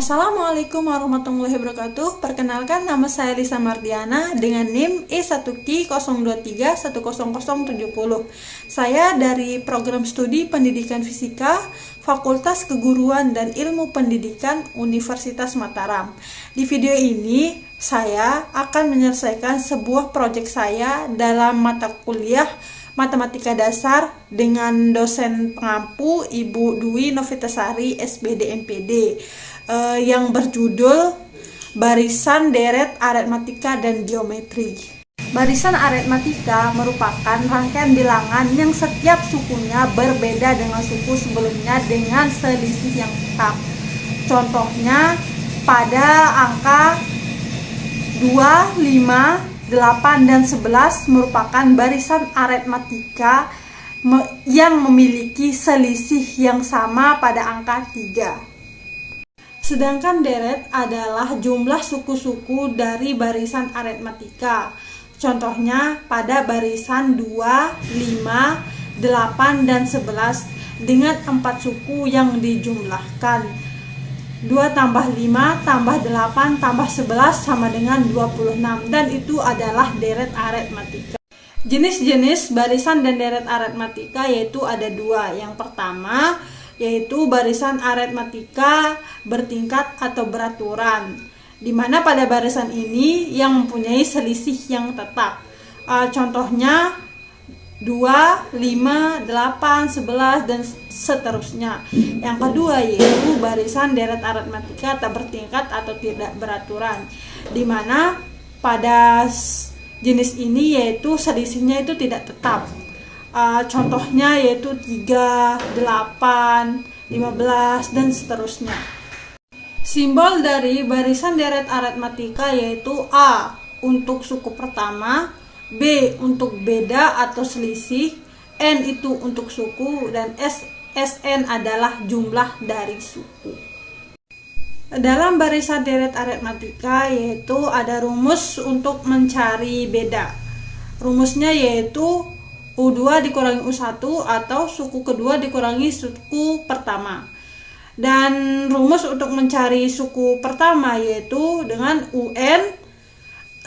Assalamualaikum warahmatullahi wabarakatuh. Perkenalkan, nama saya Lisa Mardiana dengan NIM E1Q023100070. Saya dari Program Studi Pendidikan Fisika, Fakultas Keguruan dan Ilmu Pendidikan Universitas Mataram. Di video ini, saya akan menyelesaikan sebuah proyek saya dalam mata kuliah Matematika Dasar dengan dosen pengampu Ibu Dwi Novitasari SPD MPD yang berjudul Barisan Deret Aritmatika dan Geometri. Barisan aritmatika merupakan rangkaian bilangan yang setiap sukunya berbeda dengan suku sebelumnya dengan selisih yang tetap. Contohnya pada angka 2, 5, 8, dan 11 merupakan barisan aritmatika yang memiliki selisih yang sama pada angka 3. Sedangkan deret adalah jumlah suku-suku dari barisan aritmatika. Contohnya pada barisan 2, 5, 8, dan 11 dengan 4 suku yang dijumlahkan. 2 tambah 5 tambah 8 tambah 11 sama dengan 26, dan itu adalah deret aritmatika. Jenis-jenis barisan dan deret aritmatika yaitu ada 2. Yang pertama yaitu barisan aritmatika bertingkat atau beraturan, di mana pada barisan ini yang mempunyai selisih yang tetap. Contohnya 2, 5, 8, 11, dan seterusnya. Yang kedua yaitu barisan deret aritmatika tak bertingkat atau tidak beraturan, di mana pada jenis ini yaitu selisihnya itu tidak tetap. Contohnya yaitu 3, 8, 15, dan seterusnya. Simbol dari barisan deret aritmatika yaitu A untuk suku pertama, B untuk beda atau selisih, N itu untuk suku, dan SN adalah jumlah dari suku. Dalam barisan deret aritmatika yaitu ada rumus untuk mencari beda. Rumusnya yaitu U2 dikurangi U1 atau suku kedua dikurangi suku pertama. Dan rumus untuk mencari suku pertama yaitu dengan UN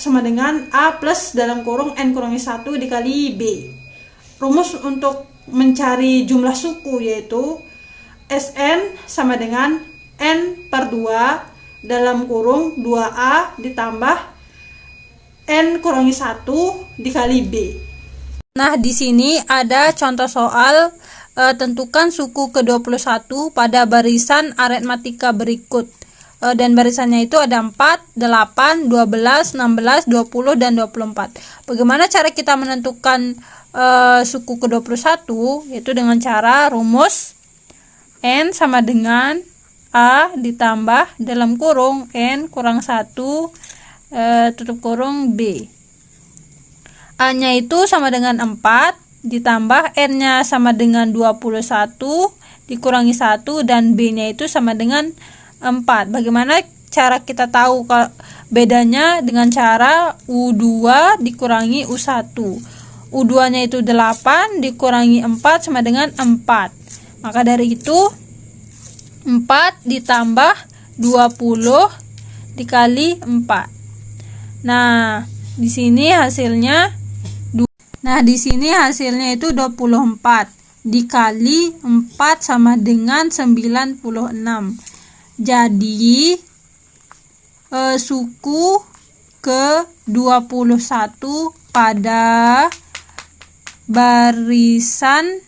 sama dengan A plus dalam kurung N kurangi 1 dikali B. Rumus untuk mencari jumlah suku yaitu SN sama dengan N per 2 dalam kurung 2A ditambah N kurangi 1 dikali B. Nah, di sini ada contoh soal tentukan suku ke-21 pada barisan aritmatika berikut. Dan barisannya itu ada 4, 8, 12, 16, 20, dan 24. Bagaimana cara kita menentukan suku ke-21? Yaitu dengan cara rumus N sama dengan A ditambah dalam kurung N kurang 1 tutup kurung B. A-nya itu sama dengan 4 ditambah N-nya sama dengan 21 dikurangi 1 dan B-nya itu sama dengan 4. Bagaimana cara kita tahu kalau bedanya? Dengan cara U2 dikurangi U1. U2-nya itu 8 dikurangi 4 sama dengan 4. Maka dari itu 4 ditambah 20 dikali 4. Nah, di sini hasilnya itu 24 dikali 4 sama dengan 96. Jadi suku ke-21 pada barisan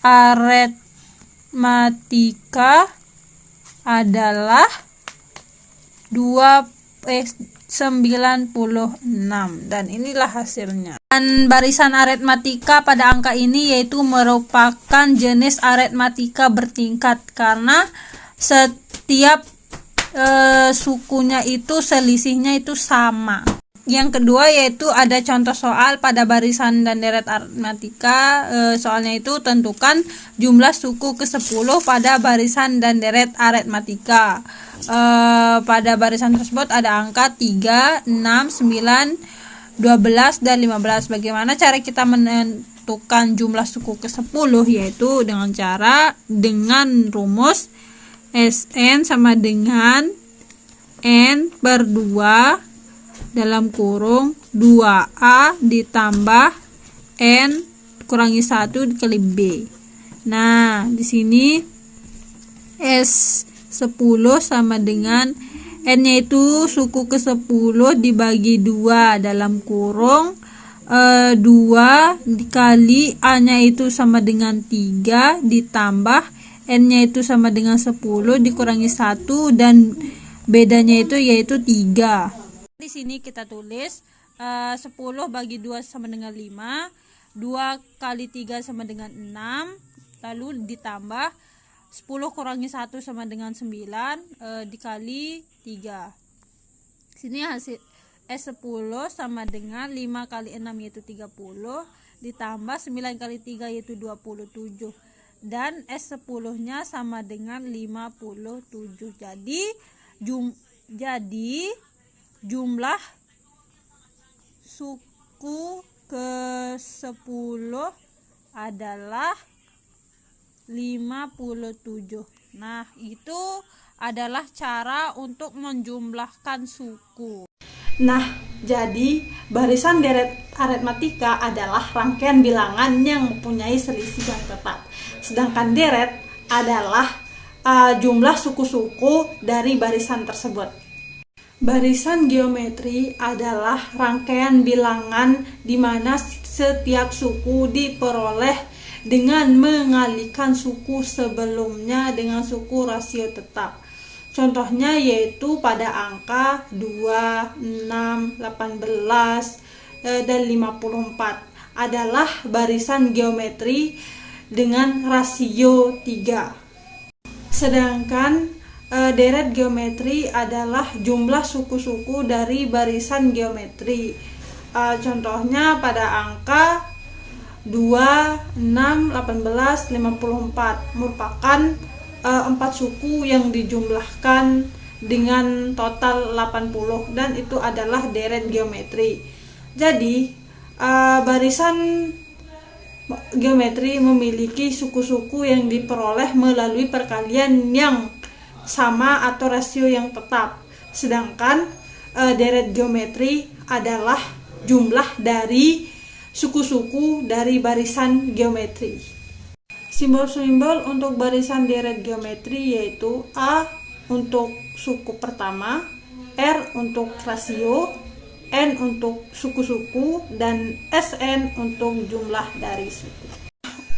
aritmatika adalah 96, dan inilah hasilnya. Dan barisan aritmatika pada angka ini yaitu merupakan jenis aritmatika bertingkat karena setiap sukunya itu selisihnya itu sama. Yang kedua yaitu ada contoh soal pada barisan dan deret aritmatika. Soalnya itu tentukan jumlah suku ke-10 pada barisan dan deret aritmatika. Pada barisan tersebut ada angka 3, 6, 9, 12, dan 15. Bagaimana cara kita menentukan jumlah suku ke-10? Yaitu dengan rumus Sn sama dengan N per 2 dalam kurung 2A ditambah N kurangi 1 dikali B. Nah, di sini S10 sama dengan N-nya itu suku ke-10 dibagi 2 dalam kurung 2 dikali A-nya itu sama dengan 3 ditambah N-nya itu sama dengan 10 dikurangi 1 dan bedanya itu yaitu 3. Di sini kita tulis 10 bagi 2 sama dengan 5, 2 kali 3 sama dengan 6, lalu ditambah 10 kurangi 1 sama dengan 9 dikali 3. Sini hasil S10 sama dengan 5 kali 6 yaitu 30 ditambah 9 kali 3 yaitu 27. Dan S10 nya sama dengan 57. Jadi jumlah suku ke-10 adalah 57. Nah, itu adalah cara untuk menjumlahkan suku. Nah, jadi barisan deret aritmatika adalah rangkaian bilangan yang mempunyai selisih yang tetap. Sedangkan deret adalah jumlah suku-suku dari barisan tersebut. Barisan geometri adalah rangkaian bilangan di mana setiap suku diperoleh dengan mengalihkan suku sebelumnya dengan suku rasio tetap. Contohnya yaitu pada angka 2, 6, 18, dan 54 adalah barisan geometri dengan rasio 3. Sedangkan deret geometri adalah jumlah suku-suku dari barisan geometri. Contohnya pada angka 2, 6, 18, 54 merupakan 4 suku yang dijumlahkan dengan total 80 dan itu adalah deret geometri. Jadi barisan geometri memiliki suku-suku yang diperoleh melalui perkalian yang sama atau rasio yang tetap. Sedangkan deret geometri adalah jumlah dari suku-suku dari barisan geometri. Simbol-simbol untuk barisan deret geometri yaitu A untuk suku pertama, R untuk rasio, N untuk suku-suku, dan Sn untuk jumlah dari suku.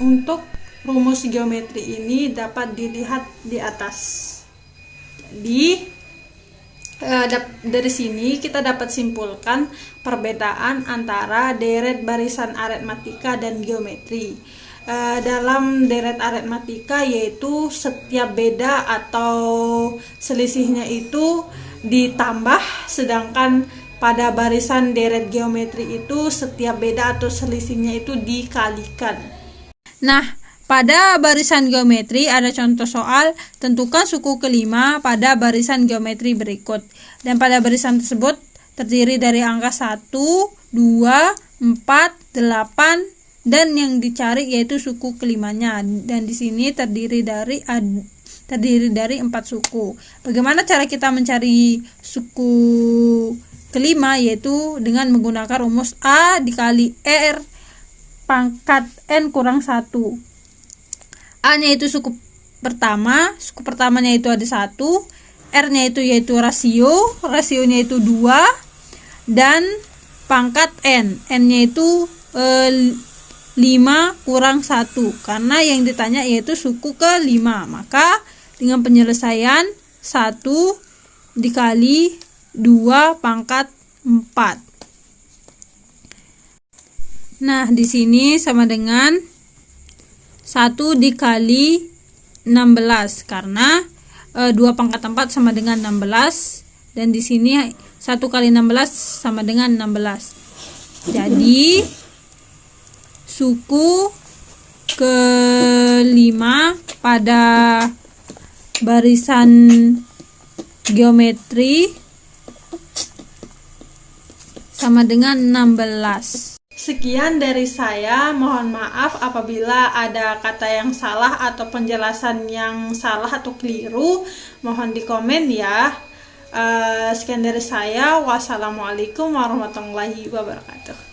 Untuk rumus geometri ini dapat dilihat di atas. Dari sini kita dapat simpulkan perbedaan antara deret barisan aritmatika dan geometri. Dalam deret aritmatika yaitu setiap beda atau selisihnya itu ditambah, sedangkan pada barisan deret geometri itu setiap beda atau selisihnya itu dikalikan. Nah, pada barisan geometri ada contoh soal tentukan suku kelima pada barisan geometri berikut. Dan pada barisan tersebut terdiri dari angka 1, 2, 4, 8 dan yang dicari yaitu suku kelimanya. Dan di sini terdiri dari 4 suku. Bagaimana cara kita mencari suku kelima? Yaitu dengan menggunakan rumus A dikali R pangkat N kurang 1. A-nya itu suku pertamanya itu ada 1, R-nya itu yaitu rasionya itu 2, dan pangkat N-nya itu 5 kurang 1, karena yang ditanya yaitu suku ke-5. Maka dengan penyelesaian 1 dikali 2 pangkat 4. Nah, di sini sama dengan 1 dikali 16 karena 2 pangkat 4 sama dengan 16, dan di sini 1 kali 16 sama dengan 16. Jadi suku ke-5 pada barisan geometri sama dengan 16. Sekian dari saya, mohon maaf apabila ada kata yang salah atau penjelasan yang salah atau keliru, mohon di komen ya. Sekian dari saya, wassalamualaikum warahmatullahi wabarakatuh.